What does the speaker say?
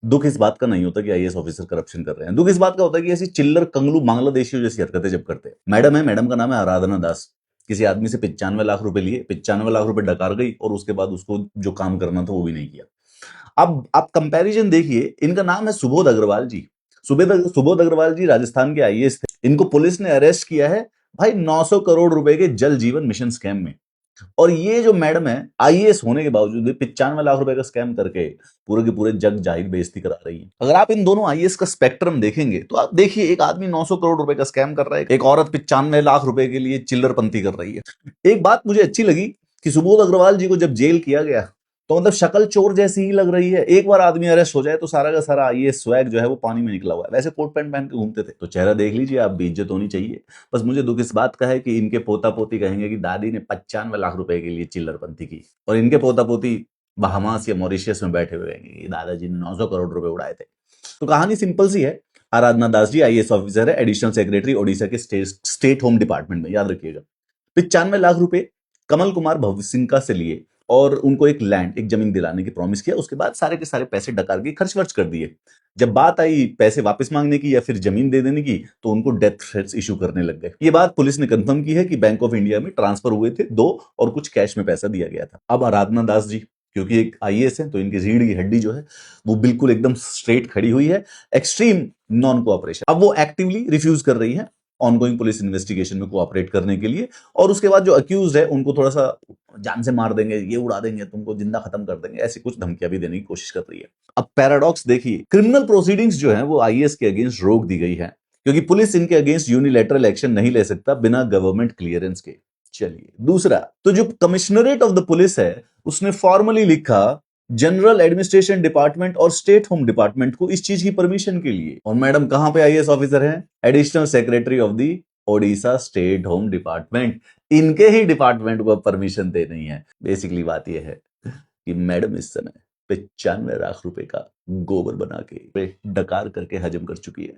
दुख इस बात का नहीं होता कि आईएएस ऑफिसर करप्शन कर रहे हैं, दुख इस बात का होता है कि ऐसी चिल्लर कंगलू बांग्लादेशियों जैसी हरकतें जब करते हैं। मैडम है, मैडम का नाम है आराधना दास। किसी आदमी से 95 लाख रुपए लिए, 95 लाख रुपए डकार गई और उसके बाद उसको जो काम करना था वो भी नहीं किया। अब आप कंपैरिजन देखिए, इनका नाम है सुबोध अग्रवाल जी। सुबोध अग्रवाल जी राजस्थान के आईएएस थे। इनको पुलिस ने अरेस्ट किया है भाई 900 करोड़ रुपए के जल जीवन मिशन स्कैम में। और ये जो मैडम है, आईएएस होने के बावजूद भी 95 लाख रुपए का स्कैम करके पूरे के पूरे जग जाहिर बेइज्जती करा रही है। अगर आप इन दोनों आईएएस का स्पेक्ट्रम देखेंगे तो आप देखिए, एक आदमी 900 करोड़ रुपए का स्कैम कर रहा है, एक औरत 95 लाख रुपए के लिए चिल्लरपंती कर रही है। एक बात मुझे अच्छी लगी कि सुबोध अग्रवाल जी को जब जेल किया गया तो मतलब शक्ल चोर जैसी ही लग रही है। एक बार आदमी अरेस्ट हो जाए तो सारा का सारा आईएएस स्वैग जो है वो पानी में निकला हुआ है। वैसे कोट पैंट पहन के घूमते थे, तो चेहरा देख लीजिए आप भी, इज्जत होनी चाहिए। बस मुझे दुख इस बात का है कि इनके पोता पोती कहेंगे कि दादी ने 95 लाख रुपए के लिए चिल्लरपंती की, और इनके पोता पोती बहामास या मॉरिशियस में बैठे हुए रहेंगे कि दादाजी ने 900 करोड़ रुपए उड़ाए थे। तो कहानी सिंपल सी है। आराधना दास जी आईएएस ऑफिसर है, एडिशनल सेक्रेटरी ओडिशा के स्टेट होम डिपार्टमेंट में, याद रखिएगा। 95 लाख रुपए कमल कुमार भविसिंका से लिए और उनको एक लैंड, एक जमीन दिलाने की प्रॉमिस किया। उसके बाद सारे के सारे पैसे डकार के खर्च वर्च कर दिए। जब बात आई पैसे वापस मांगने की या फिर जमीन दे देने की, तो उनको डेथ थ्रेट्स इशू करने लग गए। ये बात पुलिस ने कंफर्म की है कि बैंक ऑफ इंडिया में ट्रांसफर हुए थे दो, और कुछ कैश में पैसा दिया गया था। अब आराधना दास जी क्योंकि एक आईएएस है तो इनकी रीढ़ की हड्डी जो है वो बिल्कुल एकदम स्ट्रेट खड़ी हुई है। Extreme non cooperation. अब वो एक्टिवली रिफ्यूज कर रही है ऑनगोइंग पुलिस इन्वेस्टिगेशन में कोऑपरेट करने के लिए। और उसके बाद जो अक्यूज है उनको थोड़ा सा जान से मार देंगे, ये उड़ा देंगे, तुमको जिंदा खत्म कर देंगे, ऐसी कुछ धमकियां भी देने की कोशिश कर रही है। अब पैराडॉक्स देखिए, क्रिमिनल प्रोसीडिंग्स जो है वो आईएएस के अगेंस्ट रोक दी गई है क्योंकि पुलिस इनके अगेंस्ट यूनिलैटरल एक्शन नहीं ले सकता बिना गवर्नमेंट क्लियरेंस के। चलिए दूसरा, तो जो कमिश्नरेट ऑफ द पुलिस है उसने फॉर्मली लिखा जनरल एडमिनिस्ट्रेशन डिपार्टमेंट और स्टेट होम डिपार्टमेंट को इस चीज की परमिशन के लिए। और मैडम कहां पे आईएएस ऑफिसर हैं? Additional secretary of the Odisha state home department. इनके ही डिपार्टमेंट को परमिशन देनी है। बेसिकली बात यह है कि मैडम इस समय 95 लाख रुपए का गोबर बना के डकार करके हजम कर चुकी है।